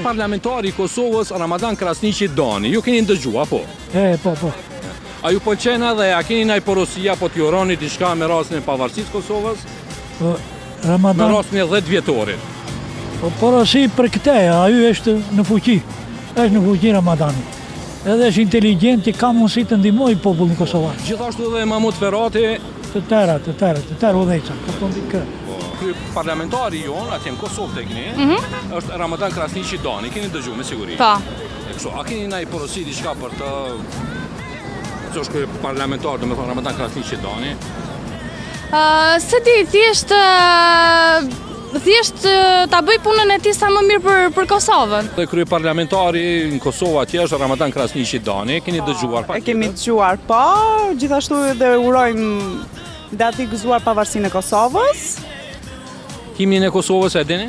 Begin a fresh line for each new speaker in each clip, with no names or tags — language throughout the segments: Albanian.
Parlamentari i Kosovës Ramadan Krasniqi Dani, ju keni ndëgjua, po?
Po.
A ju pëlqen edhe, a keni ndaj porosia, po t'ju uroni diçka me rastin e pavarësisë Kosovës?
Po, Ramadan...
Me rastin e 10 vjetorit.
Po, porosi për këte, ajo është në fuqi. Është në fuqi Ramadani. Edhe është inteligent, ka mundësi të ndihmoj popullin kosovar.
Gjithashtu edhe Mahmut Ferrati...
Të tëra udhëheca, po kë.
Ky parlamentari jon, atje në Kosovë tek ne, është Ramadan Krasniqi Dani, keni dëgjuar me siguri.
Po.
A keni ndaj porosi diçka për të... që është ky parlamentar, domethënë Ramadan Krasniqi Dani?
Se di, thjesht ta bëj punën e tij sa më mirë për Kosovën.
Dhe kryeparlamentari në Kosovë atje është Ramadan Krasniqi Dani, keni dëgjuar?
E kemi dëgjuar, po, gjithashtu dhe urojmë dati gëzuar pavarësinë e Kosovës.
Himnin e Kosovës e dini?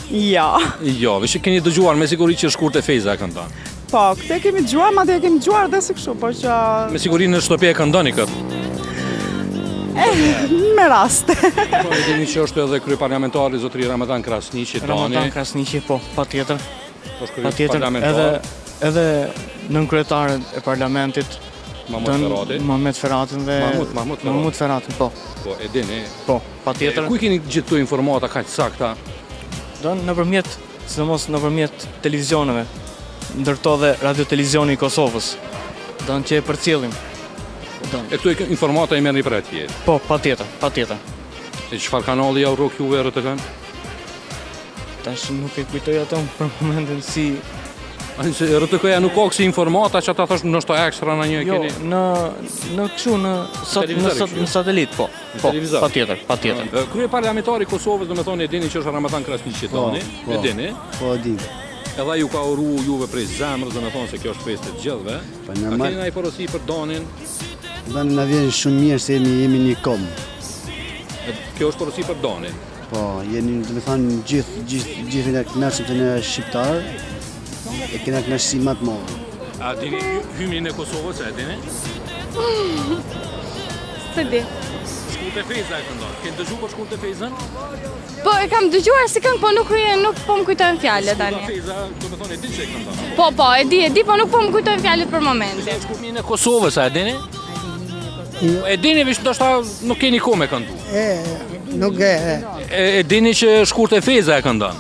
Ja.
Jo, veç keni dëgjuar me siguri që Shkurt e Feza e këndon.
Po, këtë kemi dëgjuar, madje kemi dëgjuar edhe si kështu, por që...
Me siguri në shtëpi e këndoni këtë.
Me raste.
Po, e dini që është edhe kryeparlamentari zotëri Ramadan Krasniqi Dani.
Ramadan Krasniqi, po, patjetër.
Është kryeparlamentar.
Edhe nënkryetaren e parlamentit
Mahmut
Ferratin dhe Mahmut Ferratin, po.
Po, e dini.
Po, patjetër.
Ku keni gjithë informata kaq sakta?
Do sidomos nëpërmjet televizioneve, ndërto dhe radio-televizioni i Kosovës. Do që e përcjellim.
E këtu informata i merrni për atje?
Po, patjetër.
E çfarë kanalli ja urrok juve RTK-n?
Tash nuk e kujtoj ato për momentin si...
RTK-ja nuk ka kësi informata që ata thosh nështë ekstra në një keni?
Jo, në këshu, në satelit, po. Patjetër.
Kryeparlamentari i Kosovës, do me thonë, e dini që është Ramadan Krasniqi Dani? E dini?
Po, e dini.
Edhe ju ka uru juve prej zemrës, do me thonë se kjo është festë të gjithëve. A keni nga i porosi për Danin?
Danin na vjen shumë mirë se jemi një kom.
Kjo është porosi për Danin?
Po, jeni, do me thonë, gjithë në knaqëm të në shqiptarë, e kena knaqësi më të madhe.
A dini hymnin e Kosovës, e dini?
Se di.
Shkurt e Feza e këndon. Keni dëgjuar për Shkurt e Fezën?
Po, e kam dëgjuar si këngë, po nuk po më kujtojnë fjalët tani.
Shkurt e Feza, do me thonë, e di që e këndon?
Po, e di, po nuk po më kujtojnë fjalët për momentin.
Shkurtnin e Kosovës, a e dini? E dini, vish ndoshta nuk keni kohë me këndu.
Nuk e.
E dini që Shkurt e Feza e këndon?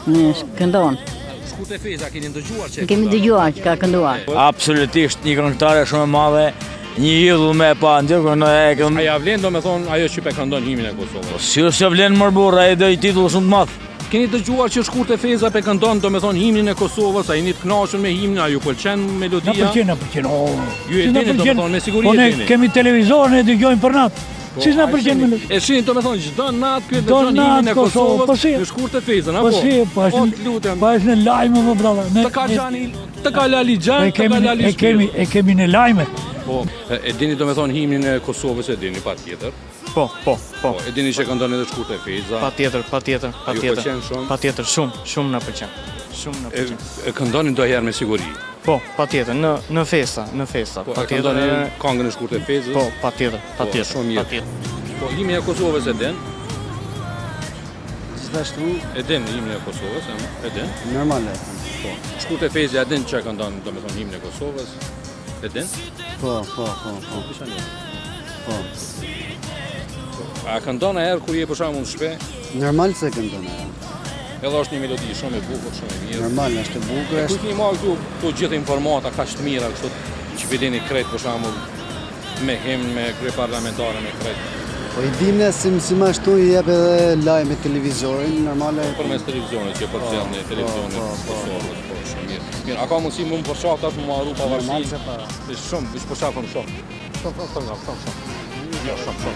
Këndon.
Shkurt e Feza, keni dëgjuar që e këndon?
Kemi dëgjuar që ka kënduar.
Absolutisht një këngëtare shumë e madhe, një idhull me pa ndërkohë në e këndon.
A ja vlen do me thonë ajo që pe këndon himnin e Kosovës?
Si se vlen mërbur, ai do i titull shumë të madh.
Keni dëgjuar që Shkurt e Feza pe këndon do me thonë himnin e Kosovës, a jeni të kënaqur me himnin, a ju pëlqen melodia?
Na pëlqen.
Ju e dini do me thonë me siguri e dini.
Po ne kemi televizor, ne dëgjojmë për natë. Si s'na pëlqen melodia?
E shihni do me thonë çdo natë ky dëgjon himnin e Kosovës në Shkurt e Fezën, apo?
Po është në lajme më brava.
Të ka lali xhan, të ka lali shpirt.
E kemi në lajme.
Po, e dini do me thonë himnin e Kosovës, e dini patjetër.
Po.
E dini që këndon edhe Shkurt e Feza.
Patjetër.
Ju pëlqen shumë?
Patjetër, shumë na pëlqen.
E këndonin ndonjëherë me siguri.
Po, patjetër, në festa.
Po, e këndonin këngën e Shkurt e Fezës?
Po, patjetër.
Shumë mirë. Po, himni e Kosovës e den?
Gjithashtu?
E den himni e Kosovës, e den?
Normale.
Po, Shkurt e Fezës e den që këndon, do me thonë, himni e Kosovës? E den?
Po.
A këndon e herë kur je për shembull në shtëpi?
Normal se këndon e.
Edhe është një melodi shumë e bukur, shumë e mirë.
Normal, është e bukur.
E kujt një marrë këtu gjithë informata kaq të mira kështu që videni krejt për shembull me himn, me kryeparlamentare, me krejt.
Po i dim ne si ma ashtu i jep edhe lajme televizorin, normale.
Përmes televizionit që përcjell në televizionin e Kosovës, po shumë mirë. Mirë, a ka mundësi më përshaf tash më marru pavarësi? Është shumë, vish përshafëm shumë. Shumë. Jo, shumë.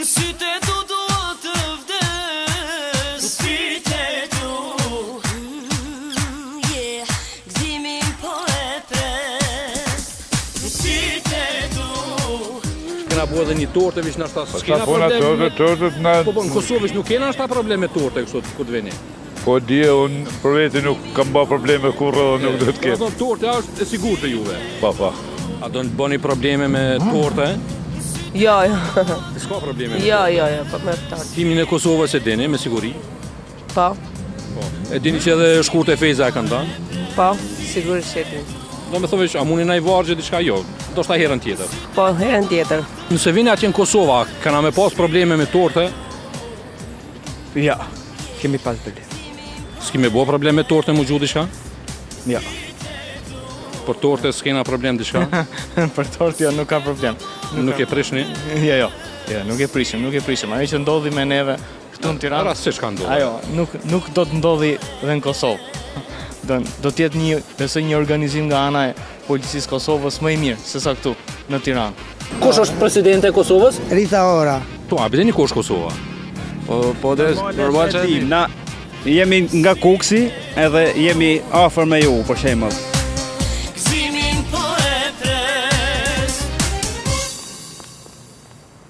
Syte du duhet të vdes Syte du Gzimin po e pres Syte du
Kena bu edhe një torte, vish nashta s'kena problem. Po në Kosovë vish nuk kena nashta problem me torte kështu kur të vini.
Po dje, unë për veti nuk kam ba probleme kurrë dhe nuk do të ketë.
Do torte është e sigurt të juve.
Pa.
A do të bëni probleme me torte?
Jo.
S'ka probleme.
Jo, po me torte.
Himnin e Kosovës e dini me siguri.
Po.
E dini që edhe shkurt e Fejza e kanë dhënë?
Po, sigurisht e dini.
Do me thovesh, a muni na i vargje diçka jo? Do shta herën tjetër.
Po, herën tjetër.
Nëse vini atje në Kosova, kanë me pas probleme me torte?
Ja, kemi pas problem.
S'ki me bo problem me torte mu gju diçka?
Ja.
Për torte s'kena problem diçka?
Për torte jo, nuk ka problem.
Nuk e prishni?
Jo, nuk e prishim. Ajo që ndodhi me neve këtu në Tiranë.
Rastësisht ka ndodhur.
Ajo, nuk do të ndodhi dhe në Kosovë. Do të jetë një organizim nga ana e policisë Kosovës më i mirë se sa këtu në Tiranë.
Kush është presidente e Kosovës?
Rita Ora.
To, a bëdeni ku është Kosova?
Po dhe normal që
na jemi nga Kuksi edhe jemi afër me ju, për shembull.